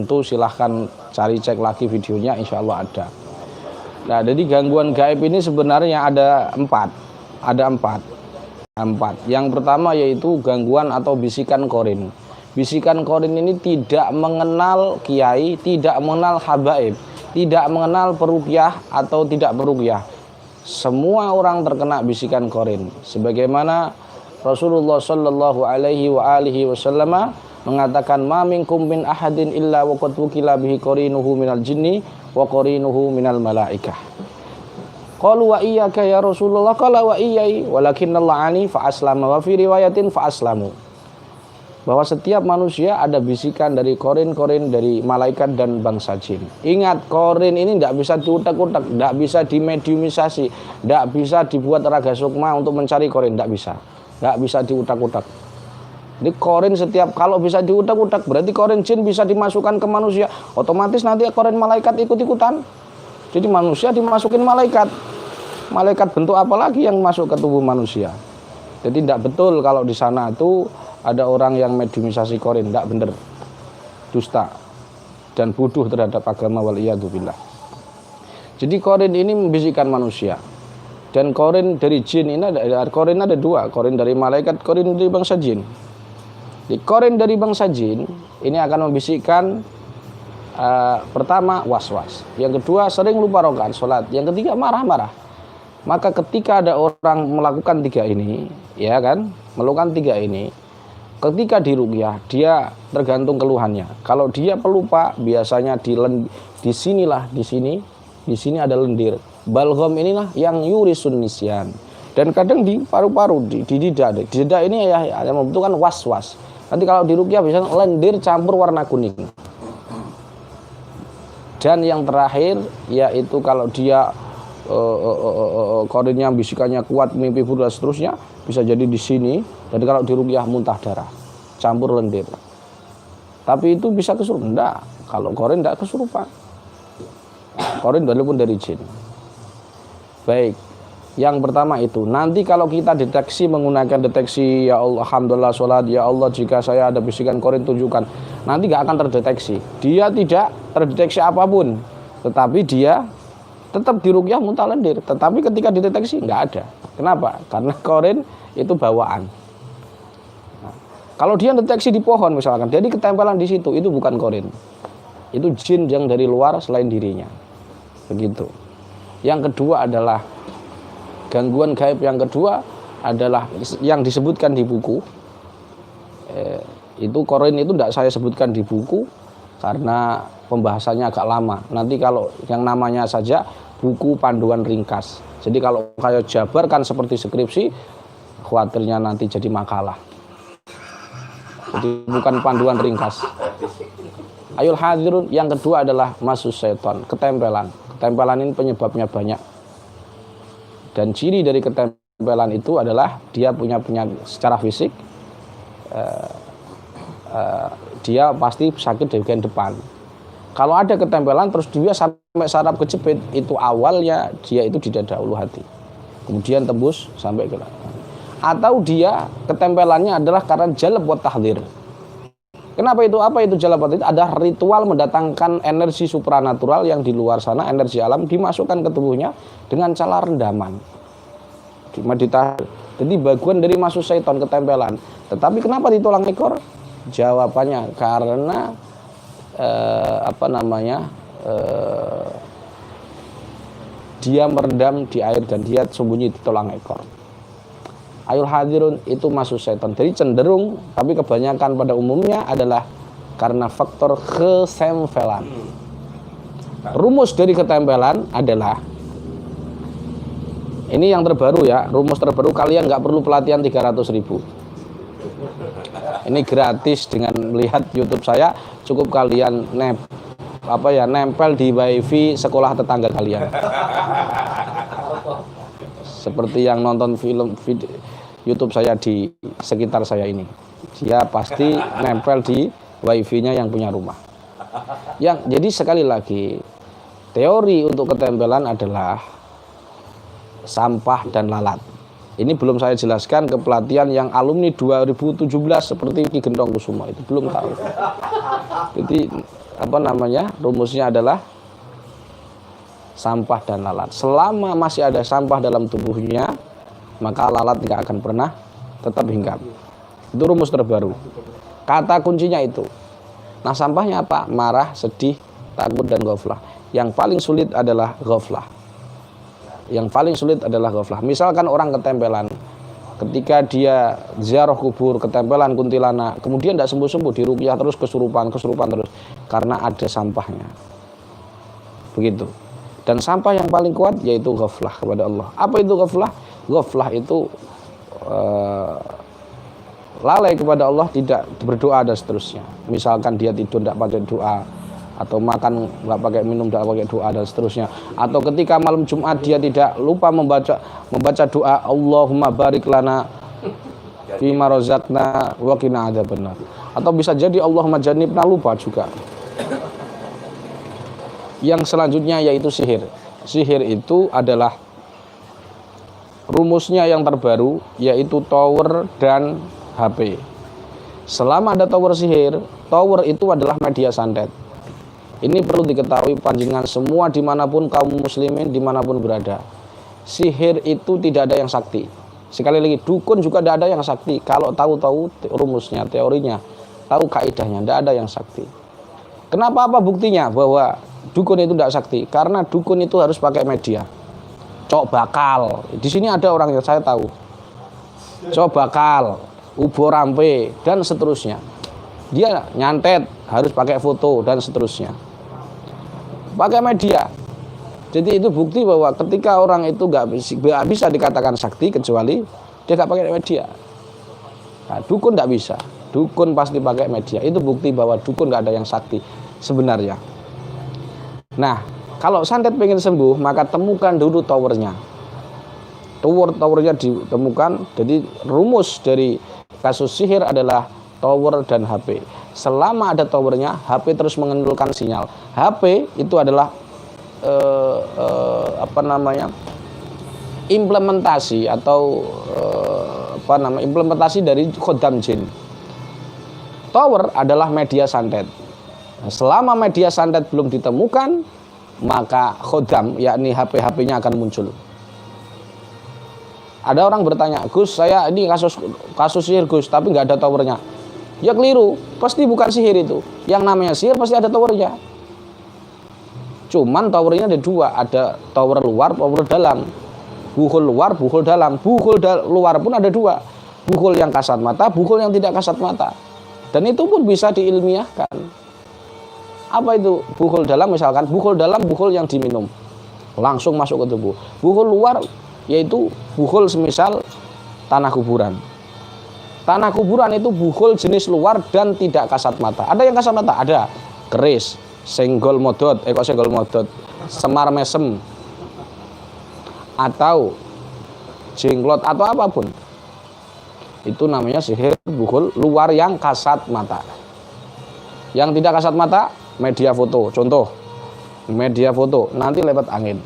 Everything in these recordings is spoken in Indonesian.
Tentu silahkan cari cek lagi videonya, insya Allah ada. Nah, jadi gangguan gaib ini sebenarnya ada empat. Yang pertama yaitu gangguan atau bisikan korin. Bisikan korin ini tidak mengenal kiai, tidak mengenal habaib, tidak mengenal peruqyah atau tidak peruqyah. Semua orang terkena bisikan korin. Sebagaimana Rasulullah Shallallahu Alaihi Wasallam mengatakan, ma minkum min ahadin illa wa qad wukila bihi qarinuhu minal jinni wa qarinuhu minal malaikah. Qalu wa iyyaka ya Rasulullah, qala wa iyyai walakinnallaha ani fa aslama, wa fi riwayatin fa aslamu. Bahwa setiap manusia ada bisikan dari korin-korin dari malaikat dan bangsa jin. Ingat, korin ini tidak bisa diutak-utak, tidak bisa dimediumisasi, tidak bisa dibuat raga sukma untuk mencari korin, tidak bisa diutak-utak. Jadi korin setiap, kalau bisa diutak-utak berarti korin jin bisa dimasukkan ke manusia, otomatis nanti korin malaikat ikut-ikutan. Jadi manusia dimasukin malaikat. Malaikat bentuk apa lagi yang masuk ke tubuh manusia? Jadi tidak betul kalau di sana itu ada orang yang mediumisasi korin, tidak benar. Dusta dan bodoh terhadap agama, waliyadzubillah. Jadi korin ini membisikkan manusia. Dan korin dari jin ini korin ada dua, korin dari malaikat, korin dari bangsa jin. Di korin dari bangsa jin ini akan membisikkan pertama was-was, yang kedua sering lupa rakaat sholat, yang ketiga marah-marah. Maka ketika ada orang melakukan tiga ini, ya kan, melakukan tiga ini, ketika diruqyah dia tergantung keluhannya. Kalau dia pelupa biasanya di sini ada lendir. Balgham inilah yang yurisun nisyan. Dan kadang di paru-paru, di dada. Di dada ini ya yang membutuhkan was-was. Nanti kalau diruqyah biasanya lendir campur warna kuning. Dan yang terakhir yaitu kalau dia korinnya bisikannya kuat, mimpi buruk dan seterusnya, bisa jadi di sini. Dan kalau diruqyah muntah darah, campur lendir. Tapi itu bisa kesurupan? Enggak. Kalau korin enggak kesurupan. Korin walaupun dari jin. Baik. Yang pertama itu, nanti kalau kita deteksi menggunakan deteksi, ya Allah, alhamdulillah sholat, ya Allah jika saya ada bisikan korin tunjukkan, nanti gak akan terdeteksi. Dia tidak terdeteksi apapun, tetapi dia tetap diruqyah muntah lendir. Tetapi ketika dideteksi nggak ada. Kenapa? Karena korin itu bawaan. Nah, kalau dia deteksi di pohon misalkan, jadi ketempelan di situ, itu bukan korin. Itu jin yang dari luar selain dirinya. Begitu. Yang kedua adalah gangguan gaib yang kedua adalah yang disebutkan di buku. Itu korin itu tidak saya sebutkan di buku karena pembahasannya agak lama. Nanti kalau yang namanya saja buku panduan ringkas. Jadi kalau kayak jabarkan seperti skripsi, khawatirnya nanti jadi makalah. Jadi bukan panduan ringkas. Ayul hadirun, yang kedua adalah masus setan, ketempelan. Ketempelan ini penyebabnya banyak. Dan ciri dari ketempelan itu adalah dia punya secara fisik, dia pasti sakit di bagian depan. Kalau ada ketempelan terus dia sampai saraf kejepit, itu awalnya dia itu di dada ulu hati, kemudian tembus sampai ke belakang. Atau dia ketempelannya adalah karena jalab wa tahdzir. Kenapa itu? Apa itu jalab wa tahdzir? Ada ritual mendatangkan energi supranatural yang di luar sana, energi alam dimasukkan ke tubuhnya dengan cara rendaman. Jadi bagian dari masuk syaitan ketempelan. Tetapi kenapa ditolak ekor? Jawabannya karena dia merendam di air dan dia sembunyi di tulang ekor. Ayul hadirun itu masuk setan. Jadi cenderung, tapi kebanyakan pada umumnya adalah karena faktor kesempelan. Rumus dari ketempelan adalah ini yang terbaru ya, rumus terbaru, kalian nggak perlu pelatihan 300.000. Ini gratis dengan melihat YouTube saya, cukup kalian nempel di wifi sekolah tetangga kalian. Seperti yang nonton film video YouTube saya di sekitar saya ini, dia pasti nempel di wifi-nya yang punya rumah. Jadi sekali lagi, teori untuk ketempelan adalah sampah dan lalat. Ini belum saya jelaskan ke pelatihan yang alumni 2017 seperti Ki Gentong Kusumo, itu belum tahu. Jadi rumusnya adalah sampah dan lalat. Selama masih ada sampah dalam tubuhnya, maka lalat tidak akan pernah tetap hinggap. Itu rumus terbaru. Kata kuncinya itu. Nah, sampahnya apa? Marah, sedih, takut, dan ghaflah. Yang paling sulit adalah ghaflah. Misalkan orang ketempelan, ketika dia ziarah kubur, ketempelan kuntilanak, kemudian tidak sembuh-sembuh, diruqyah terus, kesurupan terus, karena ada sampahnya. Begitu. Dan sampah yang paling kuat yaitu ghaflah kepada Allah. Apa itu ghaflah? Ghaflah itu lalai kepada Allah, tidak berdoa dan seterusnya. Misalkan dia tidur tidak pakai doa, atau makan nggak pakai minum tidak pakai doa dan seterusnya. Atau ketika malam Jumat dia tidak lupa membaca doa Allahumma barik lana fima razaqna wa qina adzabannar. Atau bisa jadi Allahumma jannibna, lupa juga. Yang selanjutnya yaitu sihir. Sihir itu adalah rumusnya yang terbaru, yaitu tower dan HP. Selama ada tower sihir, tower itu adalah media santet. Ini perlu diketahui panjenengan semua dimanapun kaum muslimin dimanapun berada. Sihir itu tidak ada yang sakti. Sekali lagi, dukun juga tidak ada yang sakti. Kalau tahu rumusnya, teorinya, tahu kaidahnya, tidak ada yang sakti. Kenapa? Apa buktinya bahwa dukun itu tidak sakti? Karena dukun itu harus pakai media. Cok bakal. Di sini ada orang yang saya tahu. Cok bakal, ubo rampe, dan seterusnya. Dia nyantet harus pakai foto dan seterusnya. Pakai media. Jadi itu bukti bahwa ketika orang itu nggak bisa dikatakan sakti kecuali dia nggak pakai media. Nah, dukun nggak bisa. Dukun pasti pakai media. Itu bukti bahwa dukun nggak ada yang sakti sebenarnya. Nah, kalau santet pengen sembuh, maka temukan dulu towernya. Towernya ditemukan. Jadi rumus dari kasus sihir adalah tower dan HP. Selama ada towernya, HP terus mengeluarkan sinyal. HP itu adalah implementasi atau implementasi dari khodam jin. Tower adalah media santet. Nah, selama media santet belum ditemukan, maka khodam, yakni HP-HP-nya akan muncul. Ada orang bertanya, Gus, saya ini kasus sihir Gus, tapi nggak ada towernya. Ya keliru, pasti bukan sihir itu. Yang namanya sihir pasti ada towernya. Cuman towernya ada dua, ada tower luar, tower dalam. Buhul luar, buhul dalam. Luar pun ada dua, buhul yang kasat mata, buhul yang tidak kasat mata. Dan itu pun bisa diilmiahkan. Apa itu buhul dalam? Misalkan buhul dalam, buhul yang diminum langsung masuk ke tubuh. Buhul luar yaitu buhul semisal tanah kuburan. Tanah kuburan itu buhul jenis luar dan tidak kasat mata. Ada yang kasat mata? Ada. Keris, senggol modot, semar mesem, atau jenglot atau apapun. Itu namanya sihir buhul luar yang kasat mata. Yang tidak kasat mata, media foto. Contoh, media foto nanti lewat angin.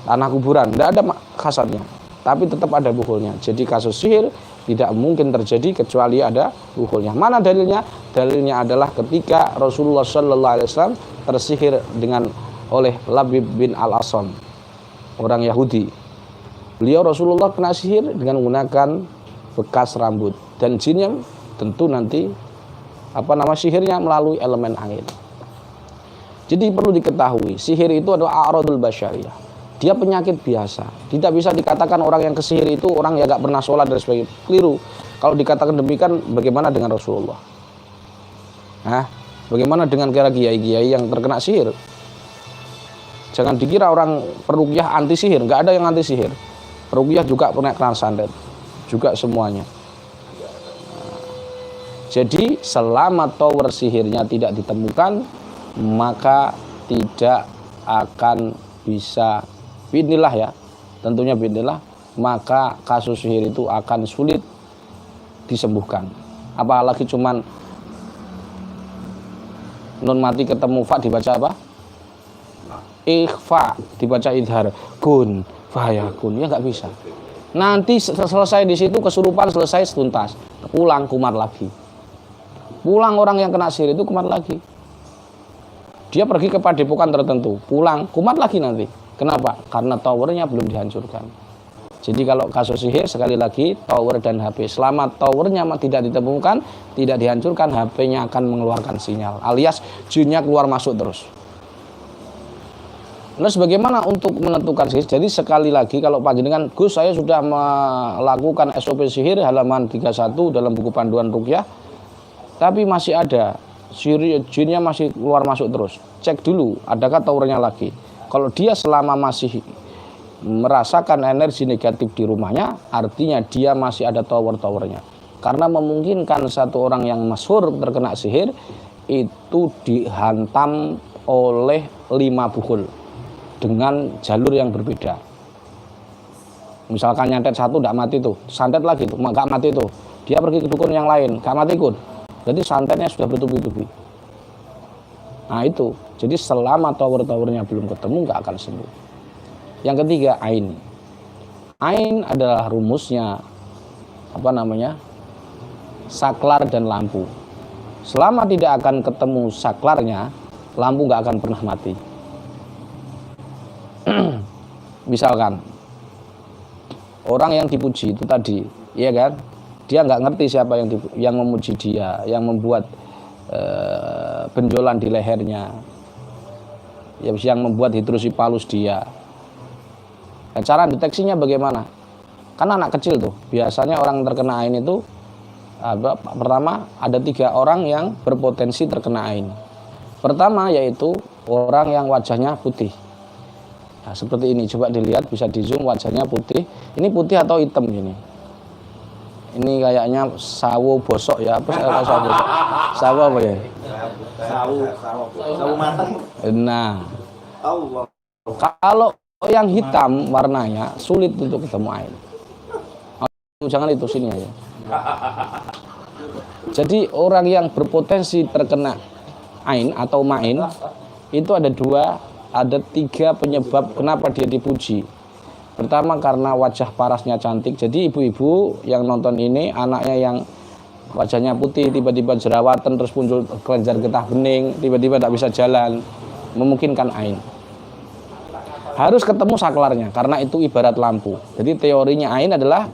Tanah kuburan tidak ada kasatnya, tapi tetap ada buhulnya. Jadi kasus sihir tidak mungkin terjadi kecuali ada buhulnya. Mana dalilnya? Dalilnya adalah ketika Rasulullah SAW tersihir oleh Labib bin Al-Asam, orang Yahudi. Beliau Rasulullah kena sihir dengan menggunakan bekas rambut, dan jinnya tentu nanti sihirnya melalui elemen angin. Jadi perlu diketahui, sihir itu adalah a'radul basyariyah. Dia penyakit biasa. Tidak bisa dikatakan orang yang kesihir itu orang yang gak pernah sholat dan sebagainya. Keliru. Kalau dikatakan demikian, bagaimana dengan Rasulullah? Bagaimana dengan kiai-kiai yang terkena sihir? Jangan dikira orang peruqyah anti sihir. Gak ada yang anti sihir. Peruqyah juga punya keran santet. Juga semuanya. Jadi selama tower sihirnya tidak ditemukan, maka tidak akan bisa binillah ya, tentunya binillah, maka kasus sihir itu akan sulit disembuhkan. Apalagi cuman nun mati ketemu fa dibaca apa? Ikhfa dibaca idhar, kun fayakun, ya nggak bisa. Nanti selesai di situ kesurupan, selesai tuntas, pulang kumat lagi. Pulang orang yang kena sihir itu kumat lagi. Dia pergi ke padepokan tertentu, pulang kumat lagi nanti. Kenapa? Karena towernya belum dihancurkan. Jadi kalau kasus sihir, sekali lagi, tower dan HP, selama towernya tidak ditemukan, tidak dihancurkan, HP-nya akan mengeluarkan sinyal, alias jinnya keluar masuk terus. Terus bagaimana untuk menentukan sihir? Jadi sekali lagi, kalau panjenengan, Gus, saya sudah melakukan SOP sihir halaman 31 dalam buku panduan ruqyah, tapi masih ada jinnya masih keluar masuk terus. Cek dulu, adakah towernya lagi. Kalau dia selama masih merasakan energi negatif di rumahnya, artinya dia masih ada tower-towernya. Karena memungkinkan satu orang yang masyhur terkena sihir itu dihantam oleh 5 buhul dengan jalur yang berbeda. Misalkan nyantet satu tidak mati tuh, santet lagi tuh nggak mati tuh, dia pergi ke dukun yang lain nggak mati kun, jadi santetnya sudah bertubi-tubi. Nah itu, jadi selama tower-towernya belum ketemu nggak akan sembuh. Yang ketiga, ain. Ain adalah rumusnya saklar dan lampu. Selama tidak akan ketemu saklarnya, lampu nggak akan pernah mati. Misalkan orang yang dipuji itu tadi, iya kan? Dia nggak ngerti siapa yang memuji dia, yang membuat benjolan di lehernya, yang membuat hidrosipalus dia. Nah, cara deteksinya bagaimana? Kan anak kecil tuh, biasanya orang terkena ain itu pertama ada 3 orang yang berpotensi terkena ain. Pertama yaitu orang yang wajahnya putih. Nah, seperti ini, coba dilihat, bisa di zoom, wajahnya putih. Ini putih atau hitam ini? Ini kayaknya sawo bosok ya, apa sawo bosok? Sawo apa ya? Sawo matang. Nah, kalau yang hitam warnanya sulit untuk ketemu ain. Jangan itu, sini aja. Jadi orang yang berpotensi terkena ain atau main itu ada 3 penyebab kenapa dia dipuji. Pertama karena wajah parasnya cantik. Jadi ibu-ibu yang nonton ini, anaknya yang wajahnya putih tiba-tiba jerawatan terus muncul kelenjar getah bening, tiba-tiba tidak bisa jalan, memungkinkan ain. Harus ketemu saklarnya karena itu ibarat lampu. Jadi teorinya ain adalah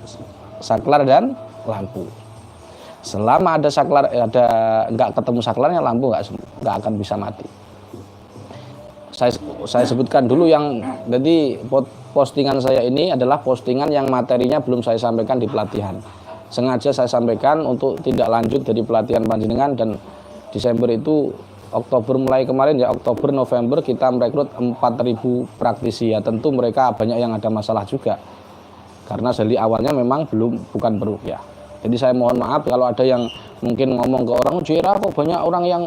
saklar dan lampu. Selama ada saklar, nggak ketemu saklarnya, lampu nggak akan bisa mati. Saya sebutkan dulu yang jadi postingan saya ini adalah postingan yang materinya belum saya sampaikan di pelatihan. Sengaja saya sampaikan untuk tidak lanjut dari pelatihan panjenengan, dan Desember itu Oktober mulai kemarin ya, Oktober November kita merekrut 4.000 praktisi ya. Tentu mereka banyak yang ada masalah juga karena dari awalnya memang bukan peruqyah. Jadi saya mohon maaf kalau ada yang mungkin ngomong ke orang, "Jera kok banyak orang yang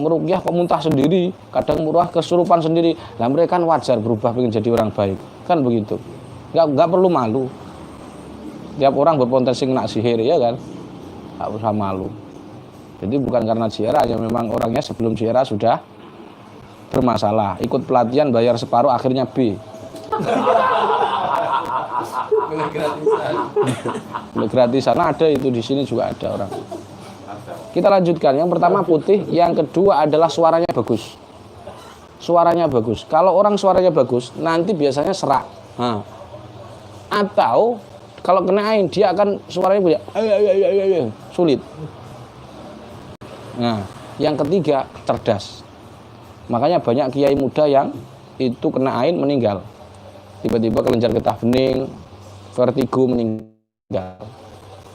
meruqyah kok muntah sendiri, kadang murah kesurupan sendiri." Nah, mereka kan wajar berubah pengen jadi orang baik, kan begitu. Nggak perlu malu. Tiap orang berpotensi kena sihir ya kan, nggak usah malu. Jadi bukan karena ziarah, ya memang orangnya sebelum ziarah sudah bermasalah. Ikut pelatihan bayar separuh akhirnya B. Gratisan ada itu, di sini juga ada orang. Kita lanjutkan. Yang pertama putih, yang kedua adalah suaranya bagus. Suaranya bagus. Kalau orang suaranya bagus, nanti biasanya serak. Nah. Atau kalau kena ain dia akan suaranya punya sulit. Nah, yang ketiga cerdas. Makanya banyak kiai muda yang itu kena ain meninggal. Tiba-tiba kelenjar getah bening, vertigo, meninggal.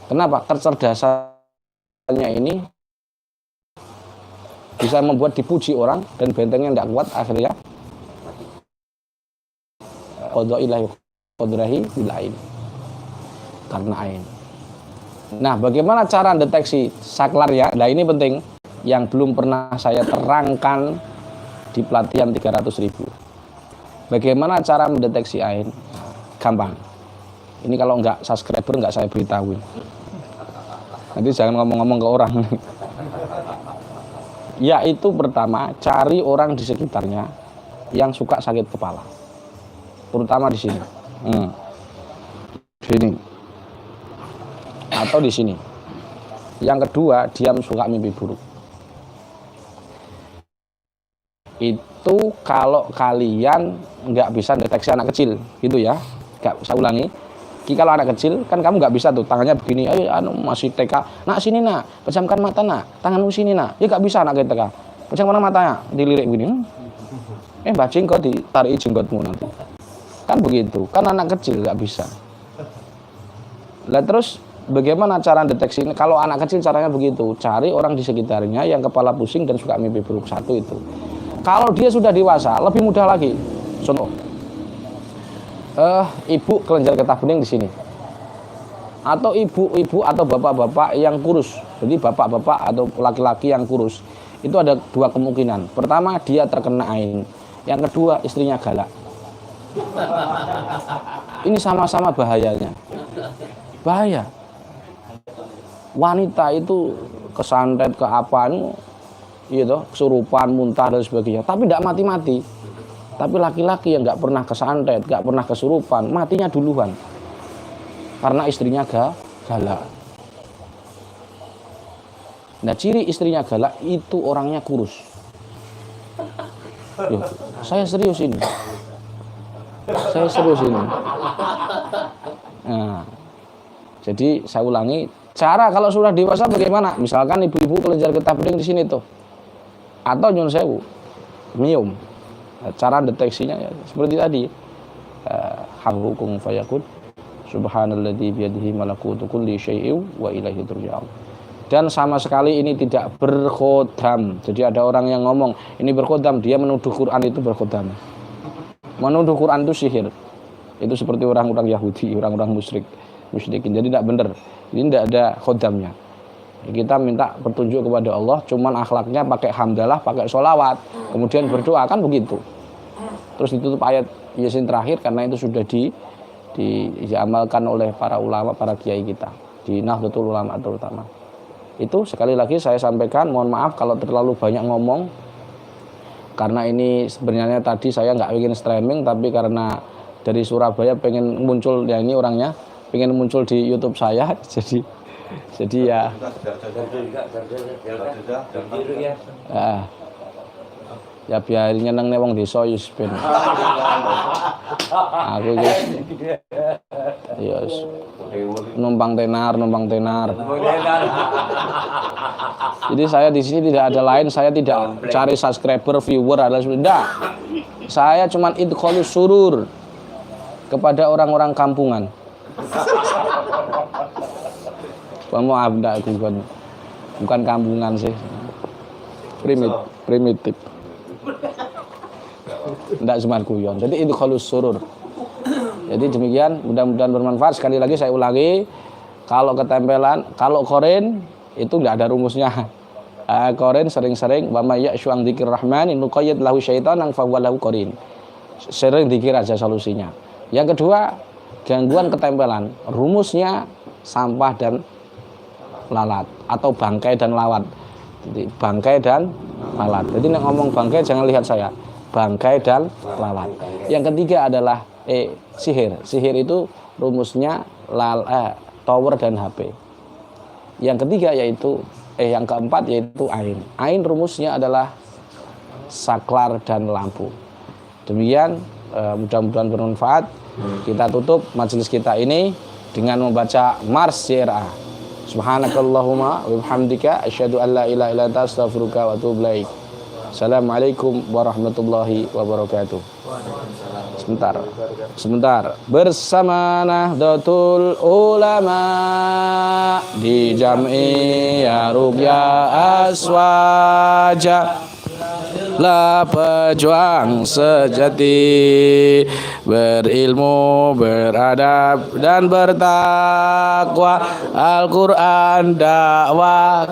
Kenapa? Kecerdasannya ini bisa membuat dipuji orang dan bentengnya tidak kuat, akhirnya qadaillahi qadrahi bilain karena ain. Nah, bagaimana cara deteksi saklarnya? Nah, ini penting yang belum pernah saya terangkan di pelatihan 300.000. Bagaimana cara mendeteksi ain? Gampang. Ini kalau nggak subscriber nggak saya beritahuin. Nanti jangan ngomong-ngomong ke orang. Yaitu pertama, cari orang di sekitarnya yang suka sakit kepala. Terutama di sini. Sini. Atau di sini. Yang kedua, dia suka mimpi buruk. itu kalau kalian nggak bisa deteksi anak kecil, gitu ya. Nggak, saya ulangi. Kalau anak kecil kan kamu nggak bisa tuh tangannya begini, ayo masih TK, nak sini nak, pejamkan mata nak, tanganmu sini nak, ya nggak bisa anak TK, pejamkan matanya, dilirik begini, bajing kau ditarik jenggotmu nanti, kan begitu, kan anak kecil nggak bisa. Lah terus bagaimana cara deteksi ini? Kalau anak kecil caranya begitu, cari orang di sekitarnya yang kepala pusing dan suka mimpi buruk, satu itu. Kalau dia sudah dewasa, lebih mudah lagi. Contoh. Ibu kelenjar getah bening di sini, atau ibu-ibu atau bapak-bapak yang kurus. Jadi bapak-bapak atau laki-laki yang kurus itu ada dua kemungkinan. Pertama, dia terkena ain. Yang kedua, istrinya galak. Ini sama-sama bahayanya. Bahaya. Wanita itu kesantet ke apaan, gitu, kesurupan, muntah dan sebagainya, tapi tidak mati-mati. Tapi laki-laki yang nggak pernah kesantet, nggak pernah kesurupan, matinya duluan karena istrinya galak. Nah, ciri istrinya galak itu orangnya kurus. Yo, saya serius ini. Nah, jadi saya ulangi, cara kalau sudah dewasa bagaimana? Misalkan ibu-ibu kelenjar getah bening di sini tuh, atau nyun sewu, mium. Cara deteksinya ya seperti tadi, harukum fayakun, subhanalladzi biyadihi malakutu kulli syai'in wa ilaihi turja'un. Dan sama sekali ini tidak berkhodam. Jadi ada orang yang ngomong ini berkhodam, dia menuduh Quran itu berkhodam. Menuduh Quran itu sihir. Itu seperti orang-orang Yahudi, orang-orang musyrikin. Jadi tidak benar. Ini tidak ada khodamnya. Kita minta petunjuk kepada Allah, cuman akhlaknya pakai hamdalah, pakai sholawat, kemudian berdoa, kan begitu. Terus ditutup ayat Yasin terakhir karena itu sudah diamalkan oleh para ulama, para kiai kita di Nahdlatul Ulama terutama. Itu sekali lagi saya sampaikan, mohon maaf kalau terlalu banyak ngomong, karena ini sebenarnya tadi saya nggak ingin streaming, tapi karena dari Surabaya pengen muncul, ya ini orangnya pengen muncul di YouTube saya, jadi ya. Ya biar nyeneng wong desa wis ben. Aku wis numpang tenar. Jadi saya di sini tidak ada lain, saya tidak cari subscriber, viewer ada sudah. Saya cuman idkhalus surur kepada orang-orang kampungan. Maaf enggak, bukan kampungan sih. Primitif. Tidak cuma guyon. Jadi itu khalus surur. Jadi demikian, mudah-mudahan bermanfaat. Sekali lagi saya ulangi, kalau ketempelan, kalau korin itu nggak ada rumusnya. Korin sering-sering wa may ya'shu an dzikir rahman nuqayyid lahu syaitanan fa huwa lahu qarin. Sering dikir aja solusinya. Yang kedua, gangguan ketempelan, rumusnya sampah dan lalat atau bangkai dan lawat. Jadi bangkai dan lalat. Jadi nek ngomong bangkai jangan lihat saya. Bangkai dan lalat. Yang ketiga adalah sihir. Sihir itu rumusnya tower dan HP. Yang ketiga yaitu yang keempat yaitu ain. Ain rumusnya adalah saklar dan lampu. Demikian, mudah-mudahan bermanfaat. Kita tutup majelis kita ini dengan membaca Mars JRA. Subhanakallahumma wa bihamdika asyhadu an la ilaha illa anta astaghfiruka wa atubu ilaik. Assalamualaikum warahmatullahi wabarakatuh. Sebentar. Bersama Nahdlatul Ulama di Jam'iyah Ruqyah Aswaja, lah pejuang sejati, berilmu, beradab dan bertakwa. Al-Quran dakwah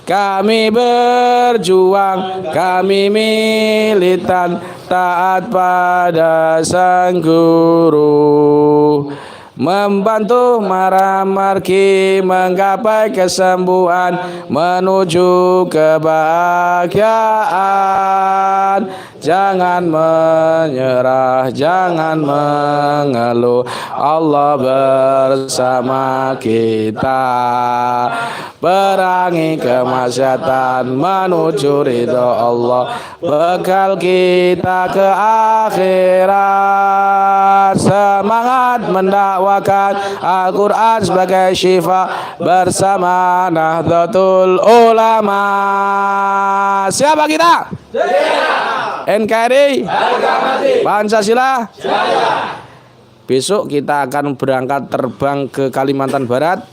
kami berjuang, kami militan, taat pada sang guru, membantu marki menggapai kesembuhan, menuju kebahagiaan. jangan menyerah, jangan mengeluh. Allah bersama kita, perangi kemaksiatan menuju ridho Allah, bekal kita ke akhirat. Semangat mendakwakan Al-Quran sebagai syifa bersama Nahdlatul Ulama. Siapa kita? NKRI, Pancasila. Besok kita akan berangkat terbang ke Kalimantan Barat.